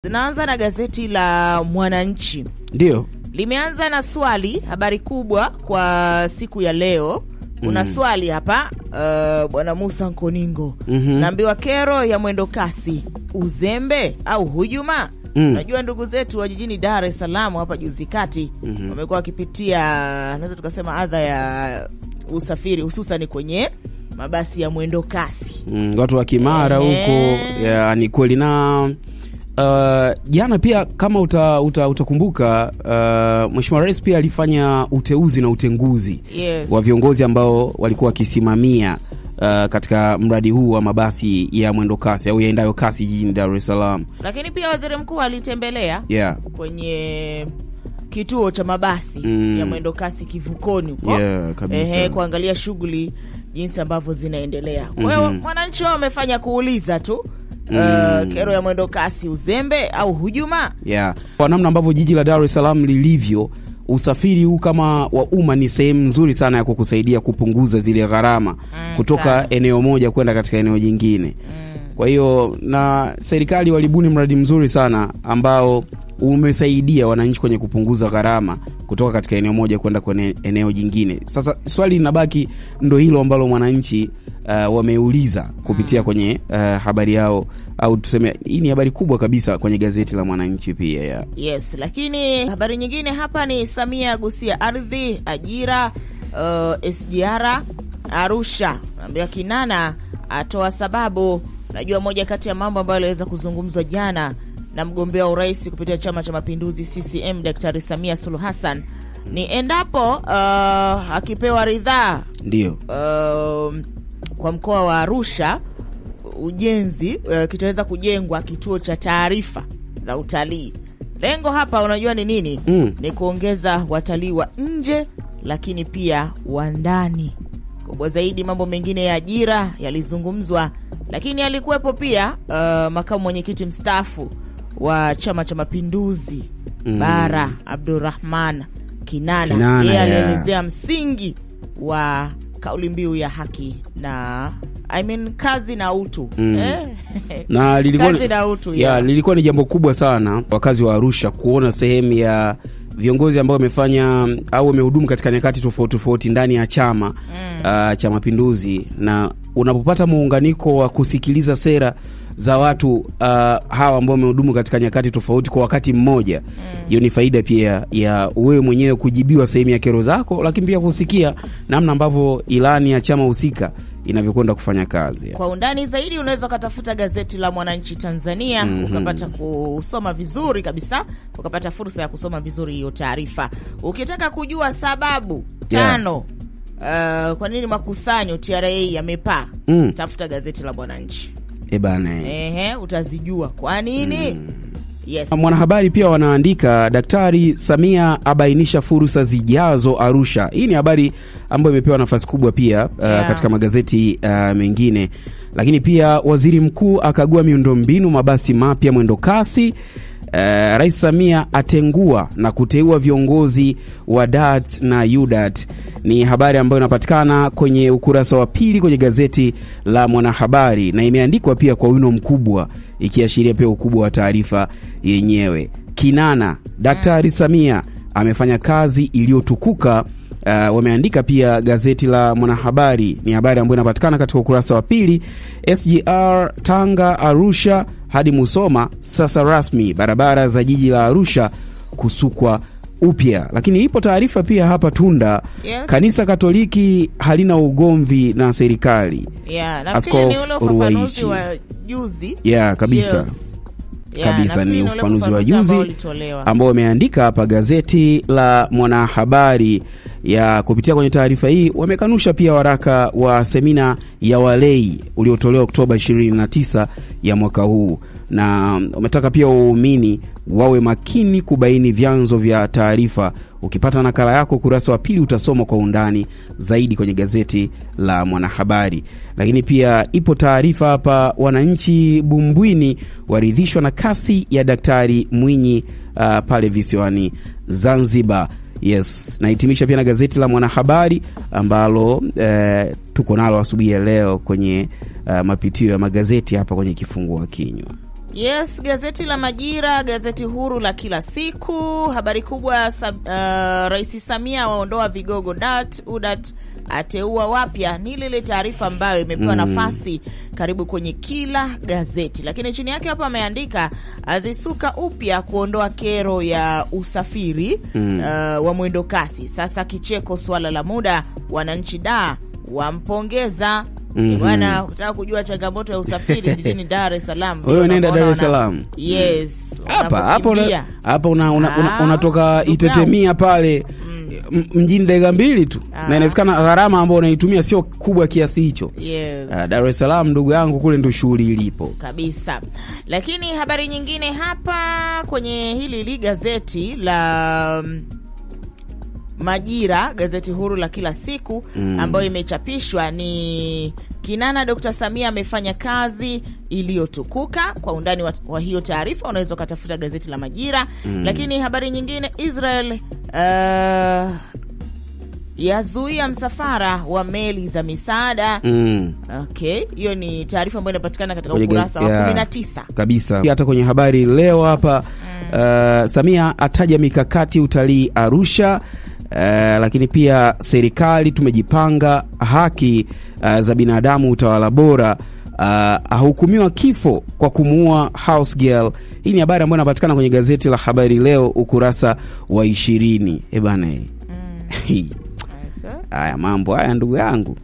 Zinaanza na gazeti la Mwananchi. Ndio. Limeanza na swali, habari kubwa kwa siku ya leo. Kuna swali hapa, Bwana Musa Nkoningo. Naambiwa kero ya mwendo kasi, uzembe au hujuma? Najua ndugu zetu wa jijini Dar es Salaam hapa juzi kati wamekuwa wakipitia, naweza tukasema adha ya usafiri, hususan kwenye mabasi ya mwendo kasi. Watu wa Kimara huko, ni kweli. Na jana pia kama utakumbuka, Mheshimiwa Rais pia alifanya uteuzi na utenguzi wa viongozi ambao walikuwa wakisimamia katika mradi huu wa mabasi ya mwendo kasi au yaendayo kasi jijini Dar es Salaam. Lakini pia waziri mkuu alitembelea kwenye kituo cha mabasi ya mwendo kasi Kivukoni huko, kuangalia shughuli jinsi ambavyo zinaendelea. Kwa hiyo Mwananchi wao wamefanya kuuliza tu kero ya mwendo kasi, uzembe au hujuma? Kwa namna ambavyo jiji la Dar es Salaam lilivyo, usafiri huu kama wa umma ni sehemu nzuri sana ya kukusaidia kupunguza zile gharama kutoka eneo moja kwenda katika eneo jingine. Kwa hiyo na serikali walibuni mradi mzuri sana ambao umesaidia wananchi kwenye kupunguza gharama kutoka katika eneo moja kwenda kwenye eneo jingine. Sasa swali linabaki ndo hilo ambalo Mwananchi wameuliza kupitia kwenye habari yao, au tuseme hii ni habari kubwa kabisa kwenye gazeti la Mwananchi pia. Yes, lakini habari nyingine hapa ni Samia gusia ardhi, ajira, SGR Arusha. Naambia Kinana atoa sababu. Najua moja kati ya mambo ambayo yaliweza kuzungumzwa jana na mgombea wa urais kupitia Chama cha Mapinduzi CCM Daktari Samia Suluhu Hassan ni endapo akipewa ridhaa ndio kwa mkoa wa Arusha ujenzi kitaweza kujengwa kituo cha taarifa za utalii. Lengo hapa unajua ni nini? Ni kuongeza watalii wa nje lakini pia wa ndani. Kubwa zaidi, mambo mengine ya ajira yalizungumzwa, lakini alikuwepo pia makamu mwenyekiti mstaafu wa Chama cha Mapinduzi Bara Abdurrahman Kinana. Yeye alielezea msingi wa kauli mbiu ya haki na kazi na utu. Na lilikuwa ni jambo kubwa sana wakazi wa Arusha kuona sehemu ya viongozi ambao wamefanya au wamehudumu katika nyakati tofauti tofauti ndani ya chama cha Mapinduzi, na unapopata muunganiko wa kusikiliza sera za watu hawa ambao wamehudumu katika nyakati tofauti kwa wakati mmoja, hiyo ni faida pia ya wewe mwenyewe kujibiwa sehemu ya kero zako, lakini pia kusikia namna ambavyo ilani ya chama husika inavyokwenda kufanya kazi. Kwa undani zaidi unaweza kutafuta gazeti la Mwananchi Tanzania ukapata kusoma vizuri kabisa, ukapata fursa ya kusoma vizuri hiyo taarifa. Ukitaka kujua sababu 5 kwa nini makusanyo TRA yamepaa, tafuta gazeti la Mwananchi. Utazijua kwa nini. Mwanahabari pia wanaandika Daktari Samia abainisha fursa zijazo Arusha. Hii ni habari ambayo imepewa nafasi kubwa pia katika magazeti mengine. Lakini pia waziri mkuu akagua miundombinu mabasi mapya mwendo kasi. Rais Samia atengua na kuteua viongozi wa DART na UDART. Ni habari ambayo inapatikana kwenye ukurasa wa pili kwenye gazeti la Mwanahabari, na imeandikwa pia kwa wino mkubwa ikiashiria pia ukubwa wa taarifa yenyewe. Kinana, Daktari Samia amefanya kazi iliyotukuka. Wameandika pia gazeti la Mwanahabari, ni habari ambayo inapatikana katika ukurasa wa pili. SGR Tanga Arusha hadi Musoma sasa rasmi, barabara za jiji la Arusha kusukwa upya. Lakini ipo taarifa pia hapa Tunda, Kanisa Katoliki halina ugomvi na serikali. Askofu Ruwaichi wa juzi. Kabisa. Kabisa ni ufafanuzi wa juzi ambao wameandika hapa gazeti la Mwanahabari. Kupitia kwenye taarifa hii wamekanusha pia waraka wa semina ya walei uliotolewa Oktoba 29 ya mwaka huu, na wametaka pia waumini wawe makini kubaini vyanzo vya taarifa. Ukipata nakala yako kurasa wa pili utasoma kwa undani zaidi kwenye gazeti la Mwanahabari. Lakini pia ipo taarifa hapa, wananchi Bumbwini waridhishwa na kasi ya Daktari Mwinyi pale visiwani Zanzibar. Nahitimisha pia na gazeti la Mwanahabari ambalo tuko nalo asubuhi ya leo kwenye mapitio ya magazeti hapa kwenye kifungua kinywa. Yes, gazeti la Majira, gazeti huru la kila siku. Habari kubwa, Rais Samia waondoa vigogo UDAT ateua wapya. Ni ile taarifa ambayo imepewa nafasi karibu kwenye kila gazeti. Lakini chini yake hapa ameandika azisuka upya kuondoa kero ya usafiri wa mwendo kasi. Sasa kicheko swala la muda, wananchi wampongeza. Bwana, unataka kujua changamoto ya usafiri jijini Dar es Salaam. Wewe nenda Dar es Salaam. Yes. Hapa unatoka Itetemia pale mjini dakika 2 tu. Na inawezekana gharama ambayo unaitumia sio kubwa kiasi hicho. Yes. Dar es Salaam ndugu yangu, kule ndio shughuli ilipo. Kabisa. Lakini habari nyingine hapa kwenye hili gazeti la Majira, gazeti huru la kila siku, ambayo imechapishwa ni Kinana Dr. Samia amefanya kazi iliyotukuka. Kwa undani wa hiyo taarifa unaweza kutafuta gazeti la Majira. Lakini habari nyingine, Israel yazuia msafara wa meli za misaada. Okay, hiyo ni taarifa ambayo inapatikana katika ukurasa wa 19. Kabisa. Hata kwenye habari leo hapa Samia ataja mikakati utalii Arusha. Lakini pia serikali tumejipanga, haki za binadamu, utawala bora, ahukumiwa kifo kwa kumuua house girl. Hii ni habari ambayo inapatikana kwenye gazeti la Habari Leo ukurasa wa 20. Bana. Haya mambo haya ndugu yangu.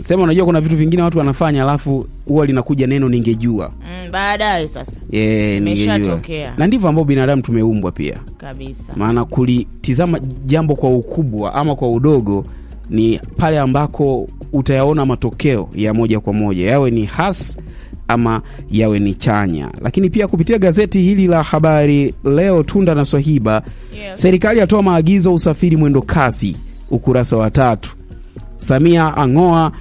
Sema unajua kuna vitu vingine watu wanafanya alafu huwa linakuja neno ningejua. Baadaye sasa. Imeshatokea. Na ndivyo ambao binadamu tumeumbwa pia. Kabisa. Maana kulitizama jambo kwa ukubwa ama kwa udogo ni pale ambako utayaona matokeo ya moja kwa moja, yawe ni hasi ama yawe ni chanya. Lakini pia kupitia gazeti hili la Habari Leo, Tunda na Swahiba, serikali yatoa maagizo usafiri mwendo kasi, ukurasa wa 3. Samia angoa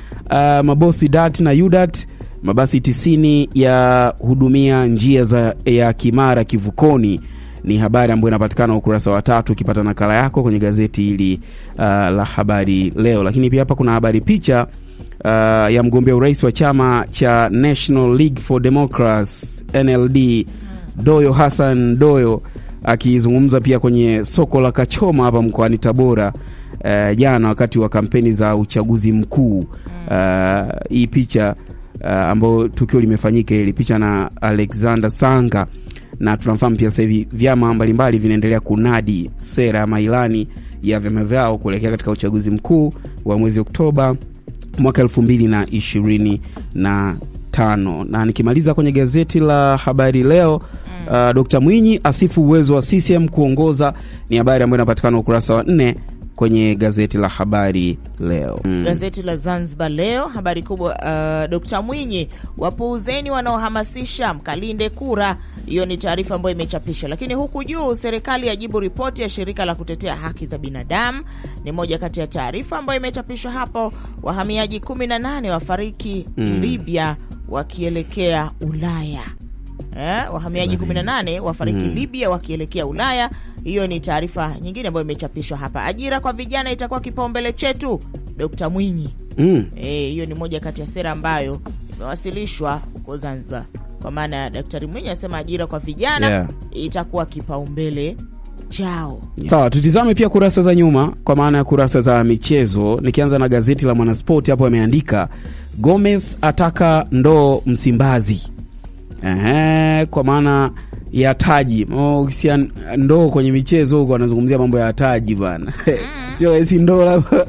mabosi DAT na UDAT, mabasi 90 ya hudumia njia ya Kimara Kivukoni. Ni habari ambayo inapatikana ukurasa wa 3 ukipata nakala yako kwenye gazeti hili la Habari Leo. Lakini pia hapa kuna habari picha ya mgombea urais wa chama cha National League for Democracy NLD, Doyo Hassan Doyo, akizungumza pia kwenye soko la Kachoma hapa mkoani Tabora jana wakati wa kampeni za uchaguzi mkuu. Hii picha ambayo tukio limefanyika, ile picha na Alexander Sanga, na tunafahamu pia sasa hivi vyama mbalimbali vinaendelea kunadi sera ama ilani ya vyama vyao kuelekea katika uchaguzi mkuu wa mwezi Oktoba mwaka 2025. Na nikimaliza kwenye gazeti la Habari Leo, Dr. Mwinyi asifu uwezo wa CCM kuongoza, ni habari ambayo inapatikana ukurasa wa 4 kwenye gazeti la Habari Leo. Gazeti la Zanzibar Leo, habari kubwa, Dr. Mwinyi, wapuuzeni wanaohamasisha mkalinde kura. Hiyo ni taarifa ambayo imechapishwa. Lakini huku juu, serikali yajibu ripoti ya shirika la kutetea haki za binadamu, ni moja kati ya taarifa ambayo imechapishwa hapo. Wahamiaji 18 wafariki Libya wakielekea Ulaya. Wahamiaji 18 wafariki Libya wakielekea Ulaya. Hiyo ni taarifa nyingine ambayo imechapishwa hapa. Ajira kwa vijana itakuwa kipaumbele chetu, Dr. Mwinyi. Hiyo ni moja kati ya sera ambayo imewasilishwa huko Zanzibar. Kwa maana Daktari Mwinyi anasema ajira kwa vijana itakuwa kipaumbele chao. Sawa, tutizame pia kurasa za nyuma kwa maana ya kurasa za michezo. Nikianza na gazeti la Mwanaspoti, hapo ameandika Gomez ataka ndoo Msimbazi. Kwa maana ya taji. Ukisia ndoo kwenye michezo huko anazungumzia mambo ya taji bana. Sio hizi ndoo labda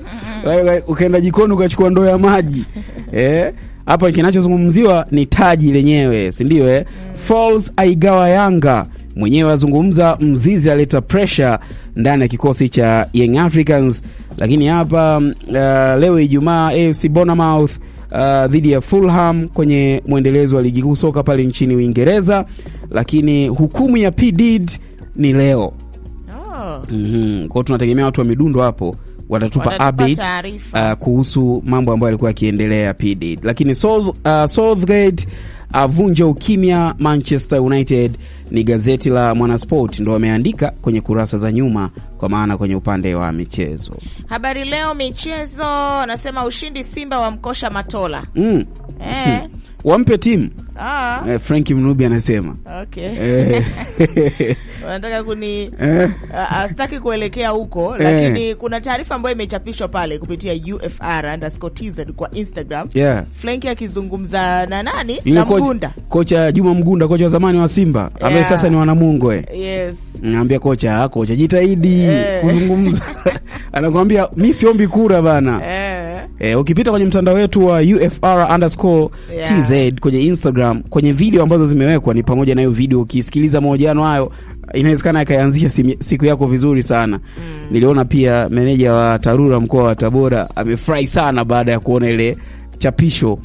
ukaenda jikoni ukachukua ndoo ya maji. Hapa kinachozungumziwa ni taji lenyewe, si ndio? Falls aigawa Yanga. Mwenyewe azungumza Mzizi aleta pressure ndani ya kikosi cha Young Africans. Lakini hapa leo Ijumaa AFC Bournemouth dhidi ya Fulham kwenye mwendelezo wa ligi kuu soka pale nchini Uingereza. Lakini hukumu ya P Diddy ni leo. Kwa tunategemea watu wa midundo hapo watatupa update kuhusu mambo ambayo yalikuwa yakiendelea P Diddy. Lakini Southgate avunja ukimya Manchester United, ni gazeti la Mwanasport ndio wameandika kwenye kurasa za nyuma, kwa maana kwenye upande wa michezo. Habari Leo michezo nasema ushindi Simba wa mkosha Matola. Wampe timu. Frankie Mnubi anasema. Okay. Wanataka kuni astaki kuelekea huko, lakini kuna taarifa ambayo imechapishwa pale kupitia UFR_TZ kwa Instagram. Frankie akizungumza na nani? Na Mgunda. Kocha Juma Mgunda, kocha wa zamani wa Simba, ambaye sasa ni Wanamungo. Yes. Naambia kocha jitahidi kuzungumza. Anakuambia mimi siombi kura bana. Ukipita kwenye mtandao wetu wa UFR_TZ kwenye Instagram, kwenye video ambazo zimewekwa ni pamoja na hiyo video, ukisikiliza mahojiano hayo inawezekana ikaanzisha siku yako vizuri sana. Niliona pia meneja wa Tarura mkoa wa Tabora amefurahi sana baada ya kuona ile chapisho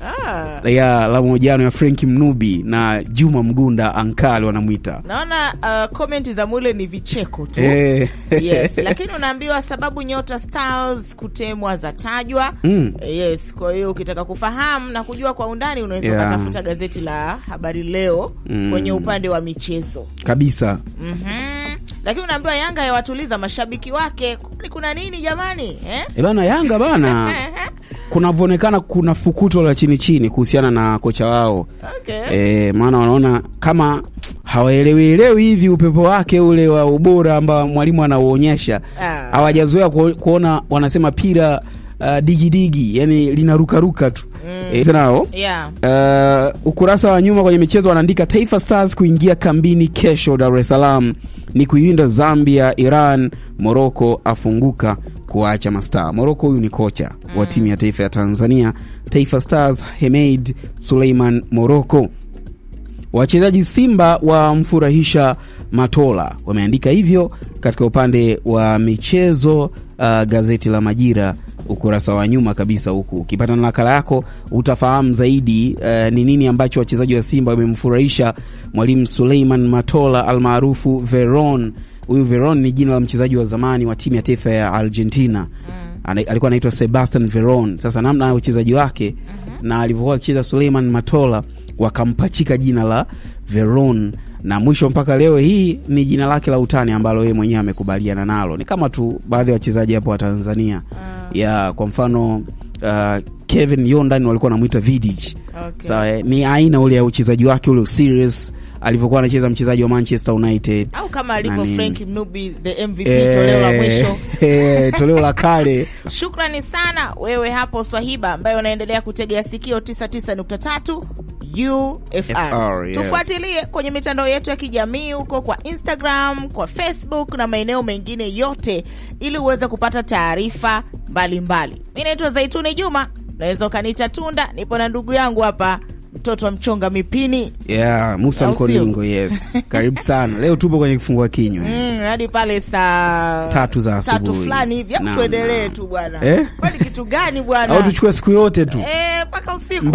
ya la mahojiano ya Frankie Mnubi na Juma Mgunda Ankali wanamuita. Naona comment za mule ni vicheko tu. Yes, lakini unaambiwa sababu nyota Stars kutemwa za tajwa. Yes, kwa hiyo ukitaka kufahamu na kujua kwa undani unaweza kutafuta gazeti la Habari Leo kwenye upande wa michezo. Kabisa. Lakini unaambiwa Yanga yawatuliza mashabiki wake. Kuna nini jamani? Bana Yanga bana. Kunavyoonekana kuna fukuto la chini kuhusiana na kocha wao. Maana wanaona kama hawaelewi hivi upepo wake ule wa ubora ambao mwalimu anauonyesha. Hawajazoea kuona, wanasema pira digi, yani linaruka tu. Nao ukurasa wa nyuma kwenye michezo wanaandika Taifa Stars kuingia kambini kesho Dar es Salaam ni kuiwinda Zambia, Iran, Morocco afunguka kuacha mastaa. Morocco huyu ni kocha wa timu ya taifa ya Tanzania Taifa Stars, Hemed Suleiman Morocco. Wachezaji Simba wamfurahisha Matola, wameandika hivyo katika upande wa michezo. Gazeti la Majira ukurasa wa nyuma kabisa huku, ukipata nakala yako utafahamu zaidi ni nini ambacho wachezaji wa Simba wamemfurahisha mwalimu Suleiman Matola almaarufu Veron. Huyu Veron ni jina la mchezaji wa zamani wa timu ya taifa ya Argentina. Alikuwa anaitwa Sebastian Veron. Sasa namna uchezaji wake na alivyokuwa akicheza Suleiman Matola wakampachika jina la Veron, na mwisho mpaka leo hii ni jina lake la utani ambalo yeye mwenyewe amekubaliana nalo. Ni kama tu baadhi ya wachezaji hapo wa Tanzania kwa mfano Kevin Yondan walikuwa wanamuita Vidic. Sawa, ni aina ule ya uchezaji wake ule serious alivyokuwa anacheza mchezaji wa Manchester United, au kama alivyo Frankie Mnubi the MVP toleo la mwisho. Toleo la kale. Shukrani sana wewe hapo Swahiba ambaye unaendelea kutegea sikio 99.3 UFR. Tufuatilie kwenye mitandao yetu ya kijamii huko kwa Instagram, kwa Facebook na maeneo mengine yote ili uweze kupata taarifa mbalimbali. Mimi naitwa Zaituni Juma, naweza ukaniita Tunda, nipo na ndugu yangu hapa mtoto wa mchonga mipini. Musa Mkoningo, yes. Karibu sana. Leo tupo kwenye kifungua kinywa. Hadi pale saa 3 za asubuhi. 3 fulani hivi. Tuendelee tu bwana. Kwani kitu gani bwana? Au tuchukue siku yote tu? Mpaka usiku.